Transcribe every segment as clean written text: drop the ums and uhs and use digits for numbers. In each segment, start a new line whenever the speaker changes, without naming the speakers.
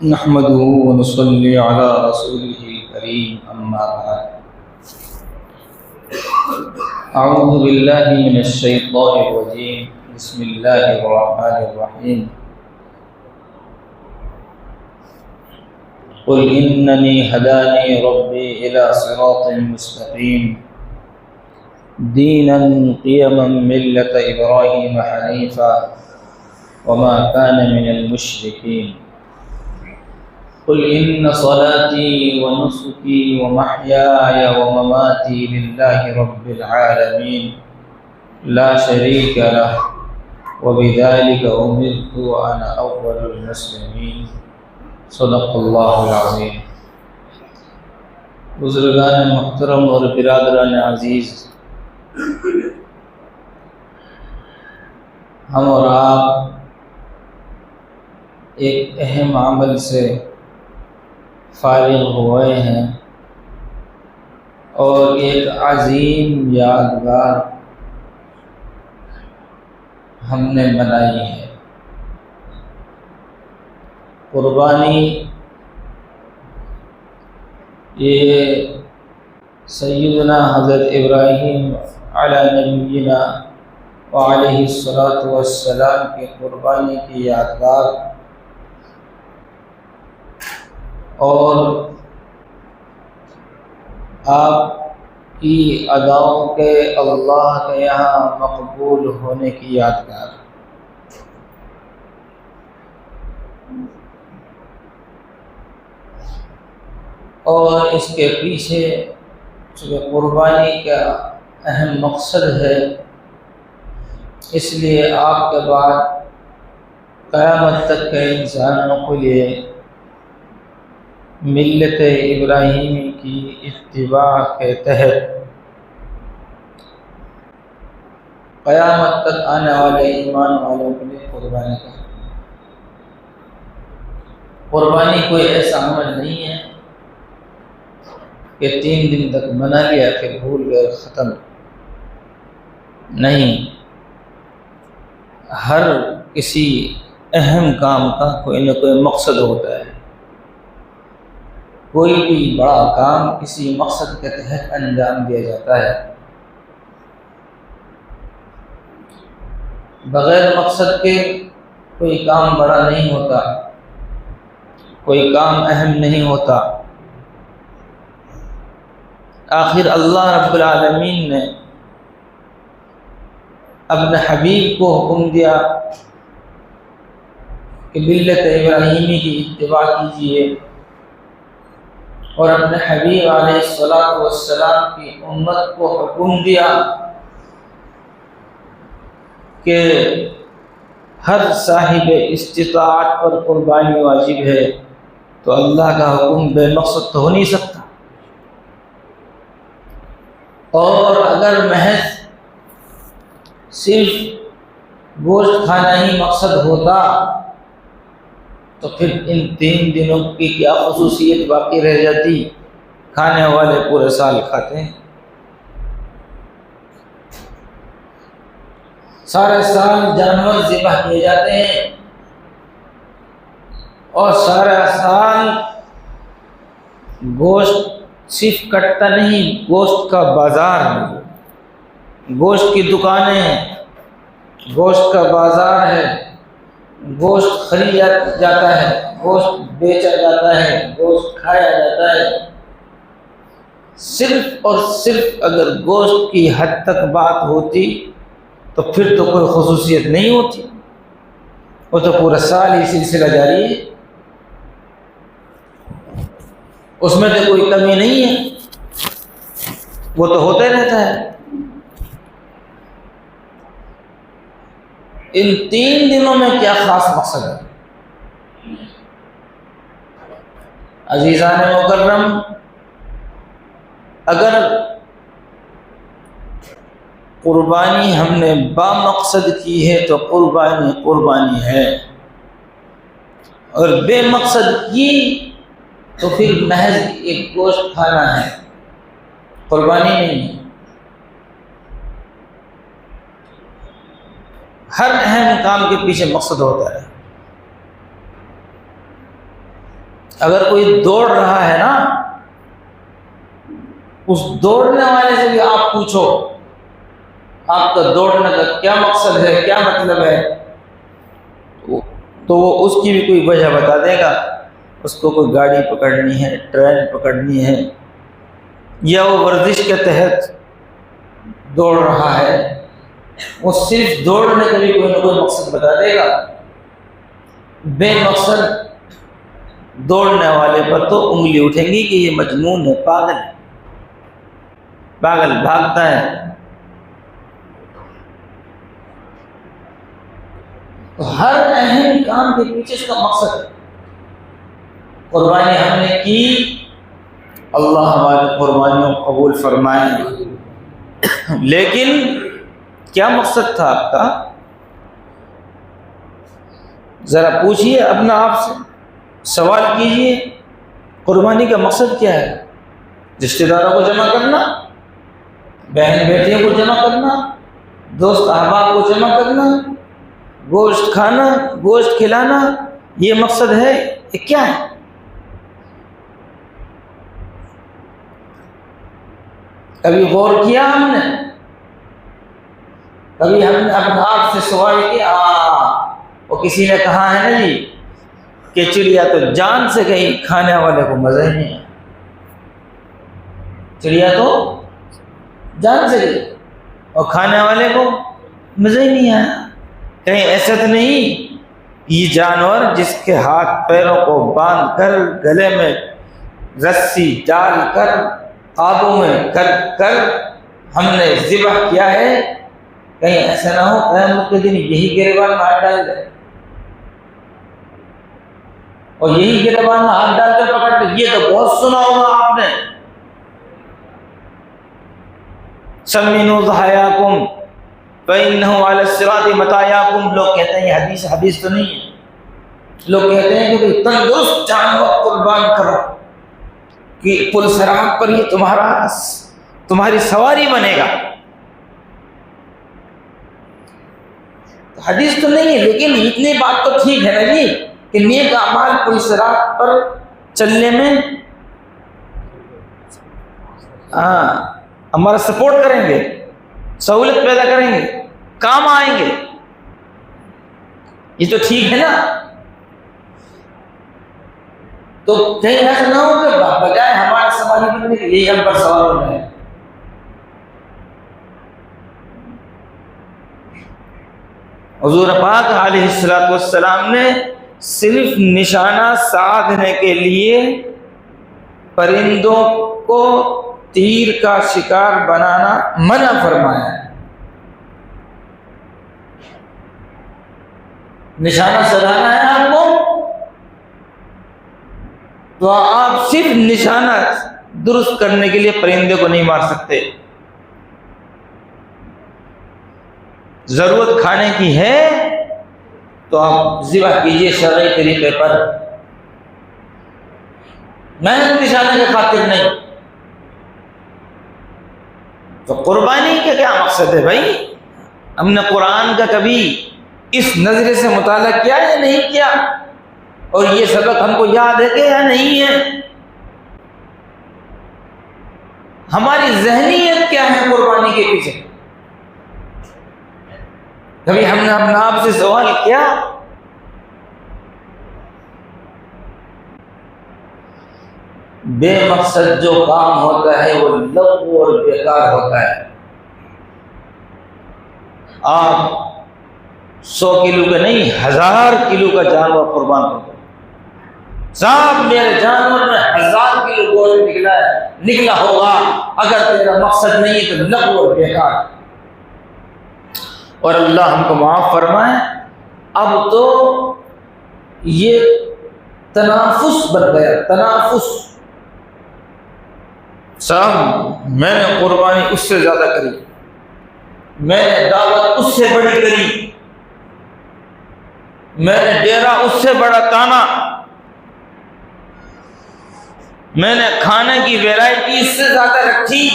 نحمده ونصلي على رسوله الكريم أما بعد. أعوذ بالله من الشيطان الرجيم. بسم الله الرحمن الرحيم. قل إنني هداني ربي إلى صراط مستقيم دينا قيما ملة إبراهيم حنيفا وما كان من المشركين. قل إن صلاتي ونسكي ومحياي ومماتي لله رب العالمين لا شريك له وبذلك أمرت وأنا أول المسلمين. صدق اللہ العظیم. بزرگان محترم اور برادران عزیز، ہم اور آپ ایک اہم عمل سے فارغ ہوئے ہیں اور ایک عظیم یادگار ہم نے بنائی ہے. قربانی یہ سیدنا حضرت ابراہیم علی نبینا وعلیہ الصلاۃ والسلام کی قربانی کی یادگار اور آپ کی اداؤں کے اللہ کے یہاں مقبول ہونے کی یادگار. اور اس کے پیچھے چونکہ قربانی کا اہم مقصد ہے، اس لیے آپ کے بعد قیامت تک کے انسانوں کو لیے ملت ابراہیمی کی اتباع کے تحت قیامت تک آنے والے ایمان والوں کے لیے قربانی کا. قربانی کوئی ایسا عمل نہیں ہے کہ 3 دن تک منا لیا پھر بھول گئے ختم. نہیں، ہر کسی اہم کام کا کوئی نہ کوئی مقصد ہوتا ہے. کوئی بھی بڑا کام کسی مقصد کے تحت انجام دیا جاتا ہے. بغیر مقصد کے کوئی کام بڑا نہیں ہوتا، کوئی کام اہم نہیں ہوتا. آخر اللہ رب العالمین نے اپنے حبیب کو حکم دیا کہ ملت ابراہیمی کی اتباع کیجیے، اور اپنے حبیب علیہ الصلاۃ والسلام کی امت کو حکم دیا کہ ہر صاحب استطاعت پر قربانی واجب ہے. تو اللہ کا حکم بے مقصد تو ہو نہیں سکتا، اور اگر محض صرف گوشت کھانا ہی مقصد ہوتا تو پھر ان 3 دنوں کی کیا خصوصیت باقی رہ جاتی؟ کھانے والے پورے سال کھاتے ہیں، سارے سال جانور ذبح کیے جاتے ہیں، اور سارا سال گوشت صرف کٹتا نہیں، گوشت کا بازار ہے، گوشت کی دکانیں ہیں، گوشت کا بازار ہے، گوشت خریدا جاتا ہے، گوشت بیچا جاتا ہے، گوشت کھایا جاتا ہے. صرف اور صرف اگر گوشت کی حد تک بات ہوتی تو پھر تو کوئی خصوصیت نہیں ہوتی، وہ تو پورا سال ہی سلسلہ جاری ہے، اس میں تو کوئی کمی نہیں ہے، وہ تو ہوتا ہی رہتا ہے. ان 3 دنوں میں کیا خاص مقصد ہے؟ عزیزان مکرم، اگر قربانی ہم نے با مقصد کی ہے تو قربانی قربانی ہے، اور بے مقصد کی تو پھر محض ایک گوشت کھانا ہے، قربانی نہیں ہے. ہر اہم کام کے پیچھے مقصد ہوتا ہے. اگر کوئی دوڑ رہا ہے نا، اس دوڑنے والے سے بھی آپ پوچھو آپ کا دوڑنے کا کیا مقصد ہے، کیا مطلب ہے، تو وہ اس کی بھی کوئی وجہ بتا دے گا۔ اس کو کوئی گاڑی پکڑنی ہے، ٹرین پکڑنی ہے، یا وہ ورزش کے تحت دوڑ رہا ہے، وہ صرف دوڑنے کا بھی کوئی نہ کوئی مقصد بتا دے گا۔ بے مقصد دوڑنے والے پر تو انگلی اٹھیں گی کہ یہ مجنون ہے، پاگل ہے، پاگل بھاگتا ہے۔ تو ہر اہم کام کے پیچھے اس کا مقصد ہے۔ قربانی ہم نے کی، اللہ ہماری قربانیوں کو قبول فرمائے، لیکن کیا مقصد تھا آپ کا؟ ذرا پوچھئے اپنا آپ سے، سوال کیجئے، قربانی کا مقصد کیا ہے؟ رشتہ داروں کو جمع کرنا، بہن بیٹیوں کو جمع کرنا، دوست احباب کو جمع کرنا، گوشت کھانا، گوشت کھلانا، یہ مقصد ہے؟ یہ کیا ہے؟ کبھی غور کیا ہم نے؟ کبھی ہم نے اپنے آپ سے سوال کیا؟ وہ کسی نے کہا ہے نا جی کہ چڑیا تو جان سے گئی، کھانے والے کو مزہ ہی نہیں آیا۔ چڑیا تو جان سے گئی اور کھانے والے کو مزہ ہی نہیں آیا۔ کہیں ایسا تو نہیں یہ جانور جس کے ہاتھ پیروں کو باندھ کر، گلے میں رسی ڈال کر، قابو میں کر کر ہم نے ذبح کیا ہے، کہیں ایسا نہ ہو قیامت کے دن یہی گریبان میں ہاتھ ڈال دے اور یہی گریبان میں ہاتھ ڈال کر پکڑ دے؟ یہ تو بہت سنا ہوگا آپ نے، سمینوا ضحایاکم فإنہ علی الصراط مطایاکم۔ لوگ کہتے ہیں یہ حدیث تو نہیں ہے، لوگ کہتے ہیں کہ تندرست جانور قربان کرو کہ پل صراط پر یہ تمہاری سواری بنے گا۔ حدیث تو نہیں ہے، لیکن اتنی بات تو ٹھیک ہے نا جی کہ نیک اعمال پل صراط پر چلنے میں ہمارا سپورٹ کریں گے، سہولت پیدا کریں گے، کام آئیں گے، یہ تو ٹھیک ہے نا۔ تو کہیں ایسا نہ ہو کہ بجائے ہمارے سواری کرنے کے یہی ہم پر سوال ہو رہے ہیں۔ حضور پاک علیہ السلام نے صرف نشانہ سادھنے کے لیے پرندوں کو تیر کا شکار بنانا منع فرمایا ہے۔ نشانہ سدھانا ہے آپ کو تو آپ صرف نشانہ درست کرنے کے لیے پرندے کو نہیں مار سکتے۔ ضرورت کھانے کی ہے تو آپ ذبح کیجئے شرعی طریقے پر، محنت نشانے کے خاطر نہیں۔ تو قربانی کا کیا مقصد ہے بھائی؟ ہم نے قرآن کا کبھی اس نظرے سے مطالعہ کیا یا نہیں کیا؟ اور یہ سبق ہم کو یاد ہے کہ یا نہیں ہے؟ ہماری ذہنیت کیا ہے قربانی کے پیچھے؟ کبھی ہم نے اپنے آپ سے سوال کیا؟ بے مقصد جو کام ہوتا ہے وہ لغو اور بیکار ہوتا ہے۔ آپ 100 کلو کا نہیں 1000 کلو کا جانور قربان کرتے ہیں، صاحب میرے جانور میں 1000 کلو گوشت نکلا ہوگا، اگر تیرا مقصد نہیں ہے تو لغو اور بیکار۔ اور اللہ ہم کو معاف فرمائے، اب تو یہ تنافس بن گیا، تنافس۔ صاحب میں نے قربانی اس سے زیادہ کری، میں نے دعوت اس سے بڑی کری، میں نے ڈیرا اس سے بڑا تانا، میں نے کھانے کی ویرائٹی اس سے زیادہ رکھی۔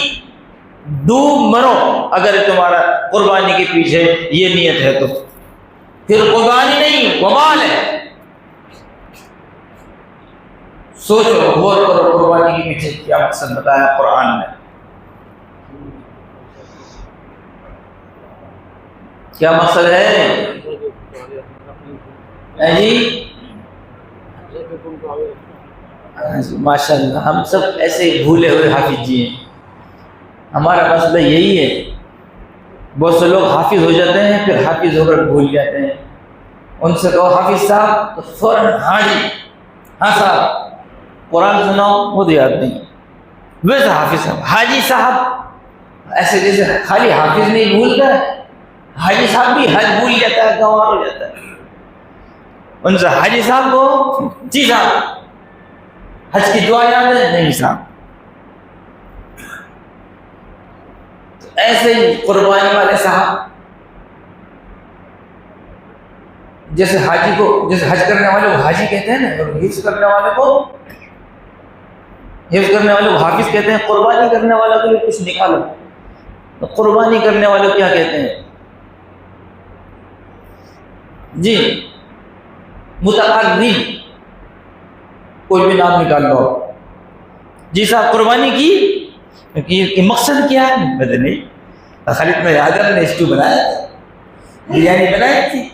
ڈوب مرو اگر تمہارا قربانی کے پیچھے یہ نیت ہے تو پھر قربانی نہیں وبال ہے۔ سوچو، غور کرو قربانی کے پیچھے کیا مقصد بتایا قرآن نے. کیا مقصد ہے جی؟ ماشاء اللہ، ہم سب ایسے بھولے ہوئے حافظ جی ہیں. ہمارا مسئلہ یہی ہے. بہت سے لوگ حافظ ہو جاتے ہیں پھر حافظ ہو کر بھول جاتے ہیں. ان سے کہو حافظ صاحب تو فوراً ہاں جی، ہاں صاحب قرآن سناؤ، وہ تو یاد نہیں. ویسے حافظ صاحب، حاجی صاحب، ایسے جیسے خالی حافظ نہیں بھولتا ہے، حاجی صاحب بھی حج بھول جاتا ہے، گنوار ہو جاتا ہے. ان سے حاجی صاحب کو جی صاحب حج کی دعا یاد ہے؟ نہیں صاحب. ایسے ہی قربانی والے صاحب جیسے حاجی کو، جیسے حج کرنے والے کو حاجی کہتے ہیں نا، اور حفظ کرنے والے کو حافظ کہتے ہیں. قربانی کرنے والے کے لیے کچھ نکالو تو قربانی کرنے والے کیا کہتے ہیں جی؟ متقرب، کوئی بھی نام نکال لو. جی صاحب قربانی کی کہ مقصد کیا ہے؟ پتہ نہیں، خالد میں آدم نے اسٹو بنایا تھا، بریانی بنائی تھی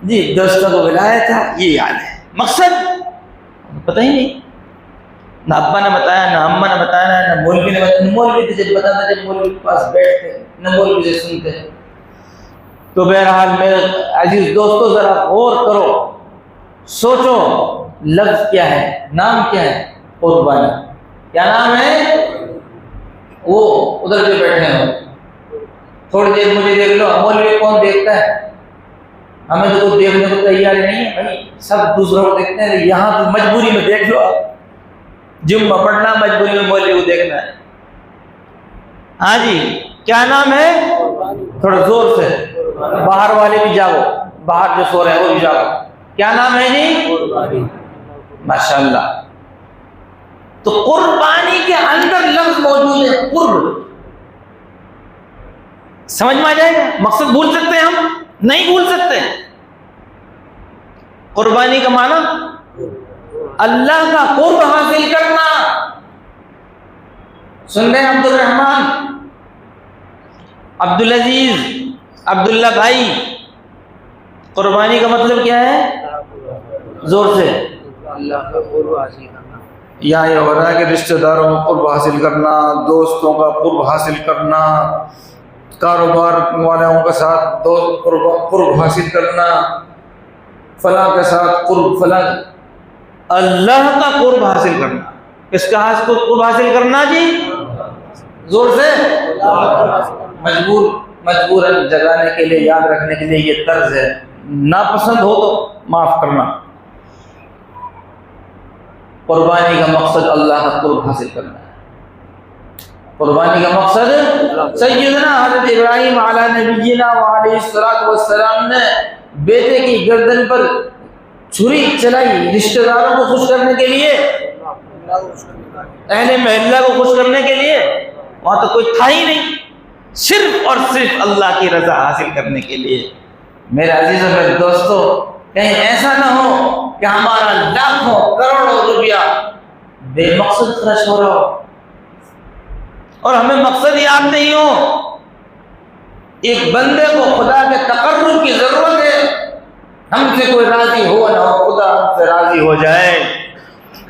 جی، دوستوں کو بلایا تھا، یہ یاد ہے. مقصد پتہ ہی نہیں. نہ ابا نے بتایا، نہ اماں نے بتایا، نہ مولوی نے بتایا. مولوی تو جب بتاتا جب مولوی کے پاس بیٹھتے، نہ مولوی سے سنتے. تو بہرحال میرے عزیز دوستو ذرا غور کرو، سوچو لفظ کیا ہے، نام کیا ہے؟ قربانی. کیا نام ہے؟ وہ ادھر جو بیٹھے ہیں تھوڑی دیر مجھے دیکھ لو. مولوی کون دیکھتا ہے؟ ہمیں تو کوئی دیکھنے کو تیار نہیں ہے بھائی، سب دوسروں کو دیکھتے ہیں. یہاں تو مجبوری میں دیکھ لو، آپ جمعہ پڑھنا مجبوری میں مولوی کو دیکھنا ہے. ہاں جی کیا نام ہے؟ تھوڑا زور سے، باہر والے بھی جاؤ، باہر جو سو رہے ہیں وہ بھی جاؤ. کیا نام ہے جی؟ ماشاءاللہ. تو قربانی کے اندر لفظ موجود ہے قرب. سمجھ میں آ جائے گا؟ مقصد بھول سکتے ہیں ہم؟ نہیں بھول سکتے. قربانی کا معنی اللہ کا قرب حاصل کرنا. سن رہے ہیں عبد الرحمان، عبدالعزیز، عبداللہ بھائی؟ قربانی کا مطلب کیا ہے؟ زور سے. اللہ کا قرب حاصل کرنا. یہاں یہ ہو رہا ہے کہ رشتہ داروں کا قرب حاصل کرنا، دوستوں کا قرب حاصل کرنا، کاروبار والوں کے ساتھ قرب حاصل کرنا، فلاں کے ساتھ قرب، فلاں. اللہ کا قرب حاصل کرنا. کس کا قرب حاصل کرنا جی؟ زور سے. مجبوراً جگانے کے لیے، یاد رکھنے کے لیے یہ طرز ہے. ناپسند ہو تو معاف کرنا. قربانی کا مقصد اللہ کا قرب حاصل کرنا ہے. قربانی کا مقصد سیدنا حضرت ابراہیم علیہ نبینا وعلیہ الصلوۃ والسلام نے بیٹے کی گردن پر چھری چلائی رشتہ داروں کو خوش کرنے کے لیے، اہل محلہ کو خوش کرنے کے لیے. وہاں تو کوئی تھا ہی نہیں، صرف اور صرف اللہ کی رضا حاصل کرنے کے لیے. میرے عزیزوں میرے دوستو، کہیں ایسا نہ ہو کہ ہمارا لاکھوں کروڑوں روپیہ بے مقصد خرچ ہو رہا ہو اور ہمیں مقصد یاد نہیں ہو. ایک بندے کو خدا کے تقرب کی ضرورت ہے. ہم سے کوئی راضی ہو نہ ہو، خدا ہم سے راضی ہو جائے.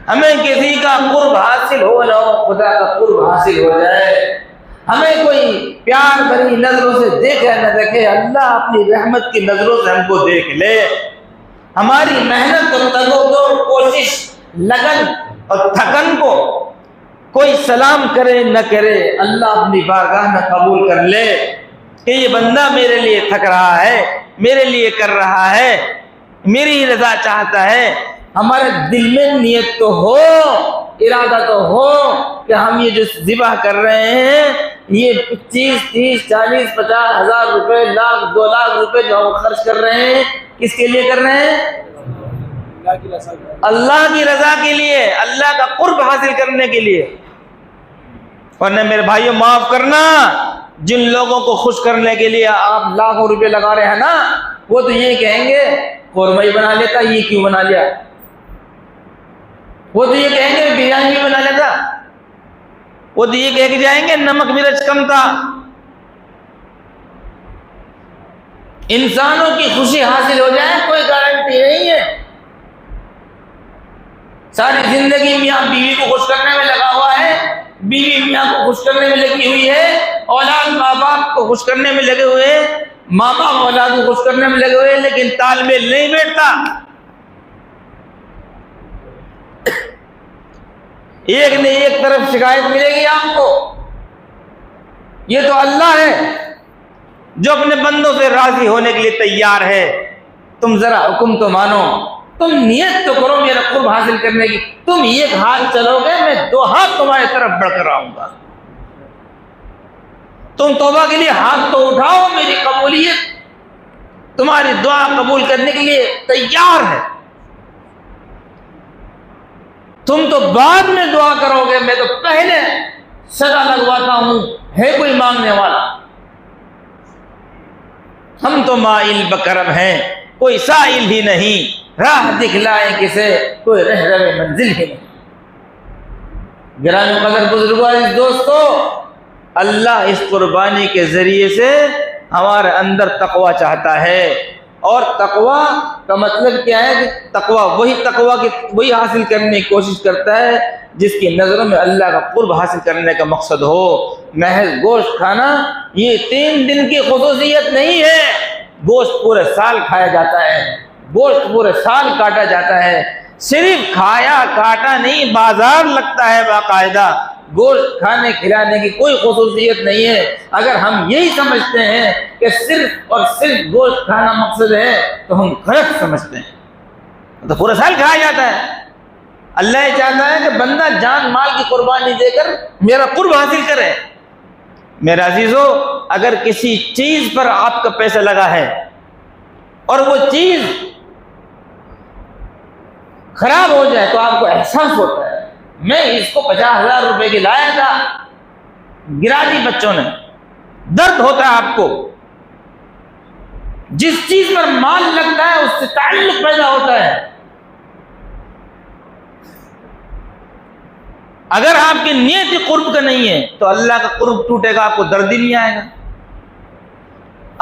ہمیں کسی کا قرب حاصل ہو نہ ہو، خدا کا قرب حاصل ہو جائے. ہمیں کوئی پیار بھری نظروں سے دیکھے نہ دیکھے، اللہ اپنی رحمت کی نظروں سے ہم کو دیکھ لے. ہماری محنت اور تگ و دو، کوشش، لگن اور تھکن کو کوئی سلام کرے نہ کرے، اللہ اپنی بارگاہ میں قبول کر لے کہ یہ بندہ میرے لیے تھک رہا ہے، میرے لیے کر رہا ہے، میری رضا چاہتا ہے. ہمارے دل میں نیت تو ہو، ارادہ تو ہو کہ ہم یہ جو ذبح کر رہے ہیں، یہ 25، 30، 40، 50 ہزار روپے، لاکھ، 2 لاکھ روپے جو ہم خرچ کر رہے ہیں، کس کے لیے کر رہے ہیں؟ اللہ کی رضا کے لیے، اللہ کا قرب حاصل کرنے کے لیے. ورنہ میرے بھائیوں معاف کرنا، جن لوگوں کو خوش کرنے کے لیے آپ لاکھوں روپے لگا رہے ہیں نا، وہ تو یہ کہیں گے قرمہ ہی بنا لیتا، یہ کیوں بنا لیا؟ وہ تو یہ کہیں گے بریانی بھی بنا لیتا، وہ تو یہ کہہ کے جائیں گے نمک مرچ کم تھا۔ انسانوں کی خوشی حاصل ہو جائے کوئی گارنٹی نہیں ہے۔ ساری زندگی میاں بیوی کو خوش کرنے میں لگا ہوا ہے، بیوی میاں کو خوش کرنے میں لگی ہوئی ہے، اولاد ماں باپ کو خوش کرنے میں لگے ہوئے ہیں، ماں باپ اولاد کو خوش کرنے میں لگے ہوئے ہیں، لیکن تال میل نہیں بیٹھتا۔ ایک نہ ایک طرف شکایت ملے گی آپ کو۔ یہ تو اللہ ہے جو اپنے بندوں سے راضی ہونے کے لیے تیار ہے۔ تم ذرا حکم تو مانو، تم نیت تو کرو میرا قرب حاصل کرنے کی۔ تم ایک ہاتھ چلو گے، میں 2 ہاتھ تمہاری طرف بڑھ کر آؤں گا۔ تم توبہ کے لیے ہاتھ تو اٹھاؤ، میری قبولیت تمہاری دعا قبول کرنے کے لیے تیار ہے۔ تم تو بعد میں دعا کرو گے، میں تو پہلے صدا لگواتا ہوں، ہے کوئی مانگنے والا؟ ہم تو مائل بکرم ہیں، کوئی سائل ہی نہیں، راہ دکھلائے کسے، کوئی رہرو منزل ہی نہیں۔ گرامی قدر بزرگو عزیز دوستو، اللہ اس قربانی کے ذریعے سے ہمارے اندر تقوی چاہتا ہے۔ اور تقوی کا مطلب کیا ہے کہ تقوی وہی حاصل کرنے کی کوشش کرتا ہے جس کی نظروں میں اللہ کا قرب حاصل کرنے کا مقصد ہو۔ محض گوشت کھانا یہ 3 دن کی خصوصیت نہیں ہے، گوشت پورے سال کھایا جاتا ہے، گوشت پورے سال کاٹا جاتا ہے۔ صرف کھایا کاٹا نہیں، بازار لگتا ہے باقاعدہ۔ گوشت کھانے کھلانے کی کوئی خصوصیت نہیں ہے۔ اگر ہم یہی سمجھتے ہیں کہ صرف اور صرف گوشت کھانا مقصد ہے تو ہم غلط سمجھتے ہیں، تو پورا سال کھایا جاتا ہے۔ اللہ یہ چاہتا ہے کہ بندہ جان مال کی قربانی دے کر میرا قرب حاصل کرے۔ میرے عزیزو، اگر کسی چیز پر آپ کا پیسہ لگا ہے اور وہ چیز خراب ہو جائے تو آپ کو احساس ہوتا ہے، میں اس کو 50,000 روپے کی لایا تھا، گرا دی بچوں نے، درد ہوتا ہے آپ کو۔ جس چیز پر مال لگتا ہے اس سے تعلق پیدا ہوتا ہے۔ اگر آپ کی نیت قرب کا نہیں ہے تو اللہ کا قرب ٹوٹے گا، آپ کو درد ہی نہیں آئے گا۔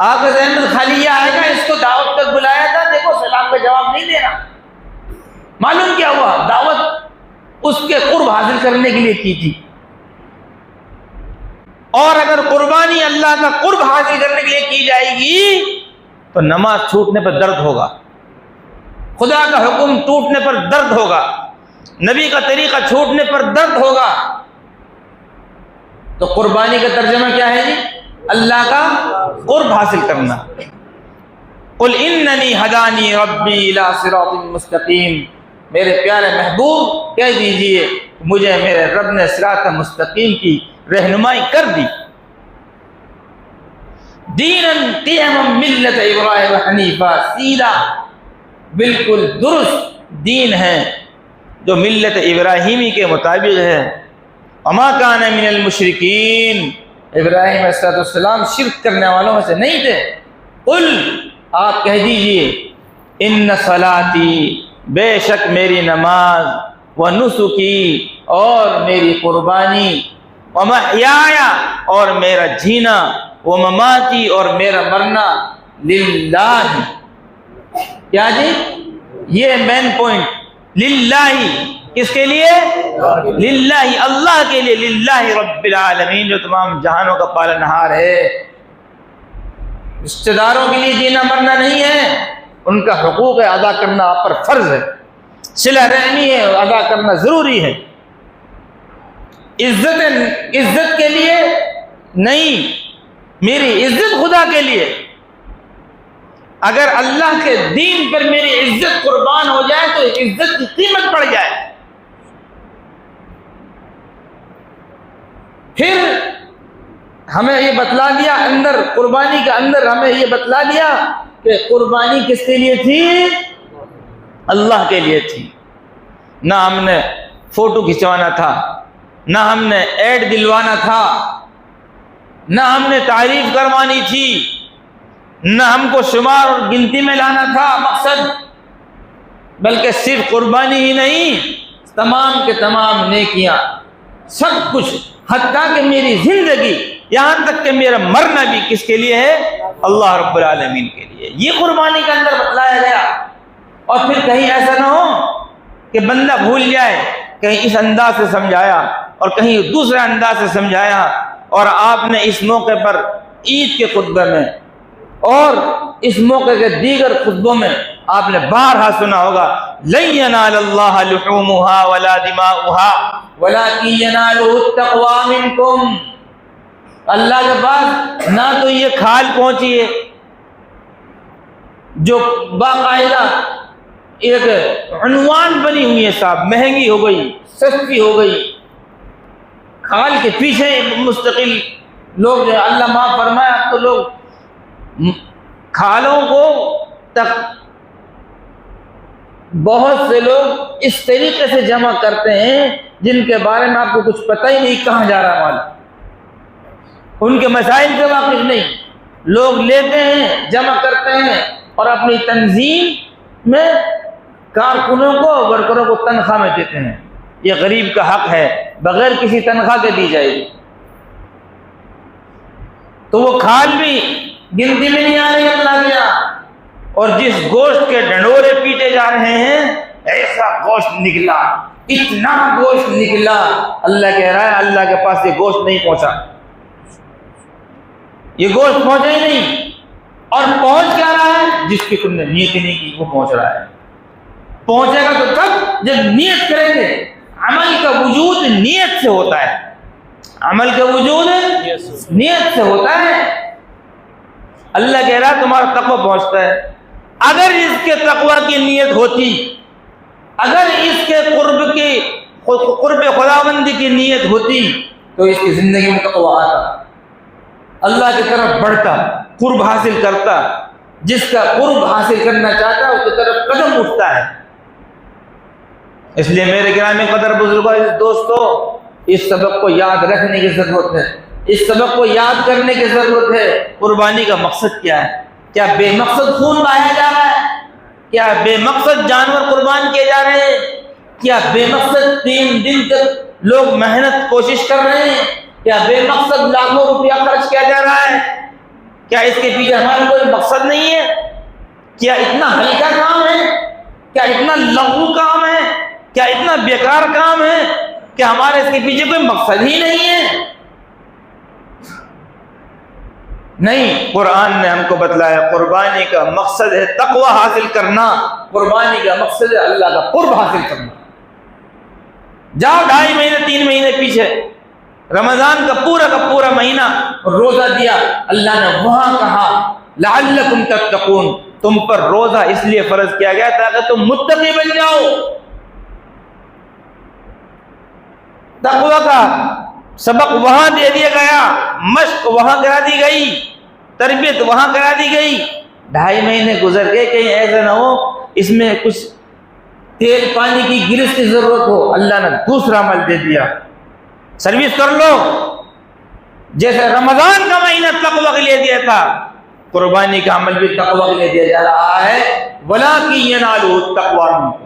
آپ کا ذہن میں خالی یہ آئے گا اس کو دعوت تک بلایا تھا، دیکھو سلام کا جواب نہیں دے رہا۔ معلوم کیا ہوا؟ دعوت اس کے قرب حاصل کرنے کے لیے کی تھی۔ اور اگر قربانی اللہ کا قرب حاصل کرنے کے لیے کی جائے گی تو نماز چھوٹنے پر درد ہوگا، خدا کا حکم ٹوٹنے پر درد ہوگا، نبی کا طریقہ چھوٹنے پر درد ہوگا۔ تو قربانی کا ترجمہ کیا ہے جی؟ اللہ کا قرب حاصل کرنا۔ قل اننی ہدانی ربی الی صراط مستقیم، میرے پیارے محبوب کہہ دیجئے مجھے میرے رب نے صراط مستقیم کی رہنمائی کر دی۔ دیناً قیما ملت ابراہیم حنیفہ، سیدھا بالکل درست دین ہے جو ملت ابراہیمی کے مطابق ہے۔ وما کان من المشرکین، ابراہیم علیہ السلام شرک کرنے والوں میں سے نہیں تھے۔ قل، آپ کہہ دیجئے، ان صلاتی، بے شک میری نماز، ونسکی، اور میری قربانی، ومحیایا، اور میرا جینا، ومماتی، اور میرا مرنا، للہ، کیا جی؟ یہ مین پوائنٹ، للہ، کس کے لیے؟ للہ، اللہ کے لیے، للہ رب العالمین، جو تمام جہانوں کا پالنہار ہے۔ رشتہ داروں کے لیے جینا مرنا نہیں ہے، ان کا حقوق ادا کرنا آپ پر فرض ہے، صلہ رحمی ہے، ادا کرنا ضروری ہے۔ عزت کے لیے نہیں، میری عزت خدا کے لیے۔ اگر اللہ کے دین پر میری عزت قربان ہو جائے تو عزت کی قیمت بڑھ جائے۔ پھر ہمیں یہ بتلا دیا اندر، قربانی کے اندر ہمیں یہ بتلا دیا کہ قربانی کس کے لیے تھی؟ اللہ کے لیے تھی۔ نہ ہم نے فوٹو کھنچوانا تھا، نہ ہم نے ایڈ دلوانا تھا، نہ ہم نے تعریف کروانی تھی، نہ ہم کو شمار اور گنتی میں لانا تھا مقصد، بلکہ صرف قربانی ہی نہیں، تمام کے تمام نیکیاں، سب کچھ، حتیٰ کہ میری زندگی، یہاں تک کہ میرا مرنا بھی کس کے لیے ہے؟ اللہ رب العالمین کے لیے۔ یہ قربانی کے اندر بتلایا گیا۔ اور پھر کہیں ایسا نہ ہو کہ بندہ بھول جائے، کہیں اس انداز سے سمجھایا اور کہیں دوسرے انداز سے سمجھایا، اور آپ نے اس موقع پر عید کے خطبے میں اور اس موقع کے دیگر خطبوں میں آپ نے بارہا سنا ہوگا، لن ینال اللہ لحومها ولا دماؤها ولکن ینالہ التقوی منکم۔ اللہ کے پاس نہ تو یہ کھال پہنچی ہے جو باقاعدہ ایک عنوان بنی ہوئی ہے، صاحب مہنگی ہو گئی، سستی ہو گئی، کھال کے پیچھے مستقل لوگ جو اللہ معاف فرمائے، اب تو لوگ کھالوں کو تک بہت سے لوگ اس طریقے سے جمع کرتے ہیں جن کے بارے میں آپ کو کچھ پتہ ہی نہیں کہاں جا رہا مال، ان کے مسائل سے واقف نہیں، لوگ لیتے ہیں، جمع کرتے ہیں اور اپنی تنظیم میں کارکنوں کو، ورکروں کو تنخواہ میں دیتے ہیں۔ یہ غریب کا حق ہے، بغیر کسی تنخواہ کے دی جائے گی۔ تو وہ کھال بھی گنتی میں نہیں آ رہی اللہ کے یہاں، اور جس گوشت کے ڈنڈورے پیٹے جا رہے ہیں، ایسا گوشت نکلا، اتنا گوشت نکلا، اللہ کہہ رہا ہے اللہ کے پاس یہ گوشت نہیں پہنچا، یہ گوشت پہنچا ہی نہیں۔ اور پہنچ کیا رہا ہے؟ جس کی تم نے نیت ہی نہیں کی وہ پہنچ رہا ہے۔ پہنچے گا تو تب جب نیت کریں گے۔ عمل کا وجود نیت سے ہوتا ہے، عمل کا وجود نیت سے ہوتا ہے۔ اللہ کہہ رہا ہے تمہارا تقوی پہنچتا ہے۔ اگر اس کے تقوی کی نیت ہوتی، اگر اس کے قرب خداوندی کی نیت ہوتی تو اس کی زندگی میں تقوی آتا، اللہ کی طرف بڑھتا، قرب حاصل کرتا۔ جس کا قرب حاصل کرنا چاہتا ہے اس کی طرف قدم اٹھتا ہے۔ اس لیے میرے گرامی قدر بزرگوں، دوستو، اس سبق کو یاد رکھنے کی ضرورت ہے، اس سبق کو یاد کرنے کی ضرورت ہے۔ قربانی کا مقصد کیا ہے؟ کیا بے مقصد خون بہایا جا رہا ہے؟ کیا بے مقصد جانور قربان کیے جا رہے ہیں؟ کیا بے مقصد 3 دن تک لوگ محنت کوشش کر رہے ہیں؟ کیا بے مقصد لاکھوں روپیہ خرچ کیا جا رہا ہے؟ کیا اس کے پیچھے ہمارا کوئی مقصد نہیں ہے؟ کیا اتنا ہلکا کام ہے؟ کیا اتنا لغو کام ہے؟ کیا اتنا بیکار کام ہے کہ ہمارے اس کے پیچھے کوئی مقصد ہی نہیں ہے؟ نہیں، قرآن نے ہم کو بتلایا قربانی کا مقصد ہے تقوی حاصل کرنا، قربانی کا مقصد ہے اللہ کا قرب حاصل کرنا۔ جاؤ 2.5 مہینے 3 مہینے پیچھے، رمضان کا پورا مہینہ روزہ دیا، اللہ نے وہاں کہا لعلکم تتقون، تم پر روزہ اس لیے فرض کیا گیا تاکہ تم متقی بن جاؤ۔ تقوی کا سبق وہاں دے دیا گیا، مشق وہاں کرا دی گئی، تربیت وہاں کرا دی گئی۔ 2.5 مہینے گزر گئے، کہیں ایسا نہ ہو اس میں کچھ تیل پانی کی گرس کی ضرورت ہو، اللہ نے دوسرا عمل دے دیا، سروس کر لو۔ جیسے رمضان کا مہینہ تقوی کے لیے دیا تھا، قربانی کا عمل بھی تقوی کے لیے دیا جا رہا ہے۔ وَلَٰكِن يَنَالُهُ التَّقْوَىٰ مِنكُمْ۔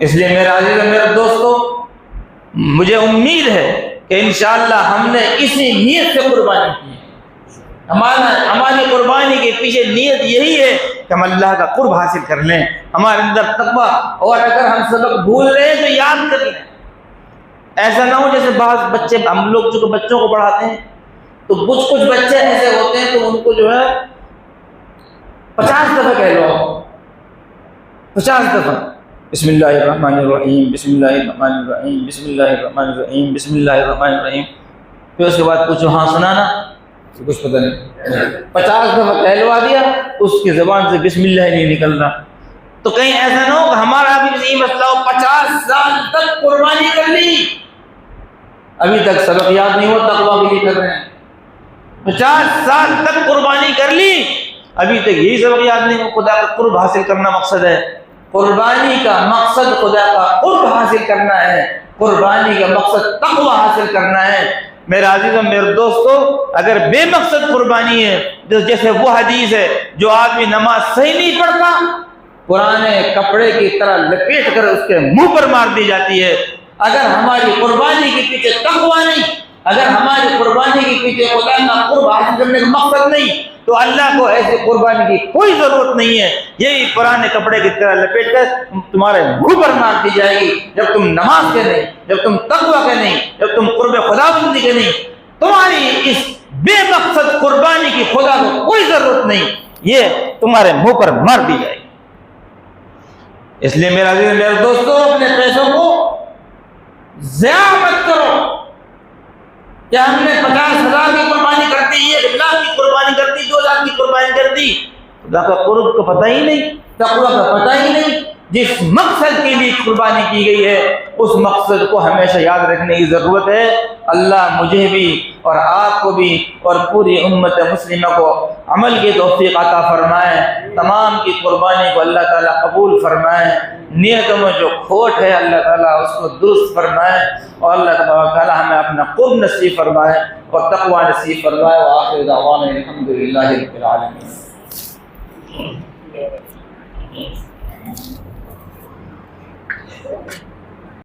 اس لیے میرا عزیز اور میرے دوستو، مجھے امید ہے کہ انشاءاللہ ہم نے اسی نیت سے قربانی کی ہے۔ ہماری قربانی کے پیچھے نیت یہی ہے کہ ہم اللہ کا قرب حاصل کر لیں، ہمارے اندر تقویٰ، اور اگر ہم سبق بھول رہے ہیں تو یاد کر لیں۔ ایسا نہ ہو جیسے بعض بچے، ہم لوگ جو بچوں کو پڑھاتے ہیں تو کچھ بچے ایسے ہوتے ہیں تو ان کو جو ہے 50 دفعہ کہہ لو، 50 دفعہ بسم اللہ الرحمن الرحیم، بسم اللہ الرحمن الرحیم، بسم اللہ الرحمن الرحیم، بسم اللہ الرحمن الرحیم، پھر اس کے بعد پوچھو ہاں سنانا تو کچھ پتہ نہیں، 50 دفعہ کہلوا دیا، اس کی زبان سے بسم اللہ نہیں نکل رہا۔ تو کہیں ایسا نہ ہو کہ ہمارا بھی یہی مسئلہ ہو، 50 سال تک قربانی کر لی، ابھی تک سبق یاد نہیں ہو، تقویٰ کے لیے کر رہے ہیں۔ 50 سال تک قربانی کر لی، ابھی تک یہی سبق یاد نہیں ہو۔ خدا کا قرب حاصل کرنا مقصد ہے، قربانی کا مقصد خدا کا قرب حاصل کرنا ہے، قربانی کا مقصد تقوی حاصل کرنا ہے۔ میرے عزیزوں، میرے دوستو، اگر بے مقصد قربانی ہے، جیسے وہ حدیث ہے جو آدمی نماز صحیح نہیں پڑھتا پرانے کپڑے کی طرح لپیٹ کر اس کے منہ پر مار دی جاتی ہے۔ اگر ہماری قربانی کے پیچھے تقویٰ نہیں، اگر ہماری قربانی کے پیچھے خدا کا قرب حاصل کرنے کا مقصد نہیں، تو اللہ کو ایسی قربانی کی کوئی ضرورت نہیں ہے۔ یہی پرانے کپڑے کی طرح لپیٹ کر تمہارے منہ پر مار دی جائے گی جب تم نماز کے نہیں، جب تم تقویٰ کے نہیں، جب تم قرب خداوندی کے نہیں، تمہاری اس بے مقصد قربانی کی خدا کو کوئی ضرورت نہیں، یہ تمہارے منہ پر مار دی جائے گی۔ اس لیے میرا عزیز میرے دوستو، اپنے پیسوں کو ضیاع مت کرو۔ کیا ہم نے 50,000 کی قربانی کر دی، 1 لاکھ کی قربانی کر دی، 2 لاکھ کی قربانی کر دی، خدا کا قرب کو پتہ ہی نہیں، تقویٰ کا پتہ ہی نہیں۔ جس مقصد کے لیے قربانی کی گئی ہے اس مقصد کو ہمیشہ یاد رکھنے کی ضرورت ہے۔ اللہ مجھے بھی اور آپ کو بھی اور پوری امت مسلمہ کو عمل کی توفیق عطا فرمائے، تمام کی قربانی کو اللہ تعالیٰ قبول فرمائے، نیتوں میں جو کھوٹ ہے اللہ تعالیٰ اس کو درست فرمائے، اور اللہ تعالیٰ ہمیں اپنا قرب نصیب فرمائے اور تقویٰ نصیب فرمائے۔ وآخر دعوانا الحمدللہ رب العالمین۔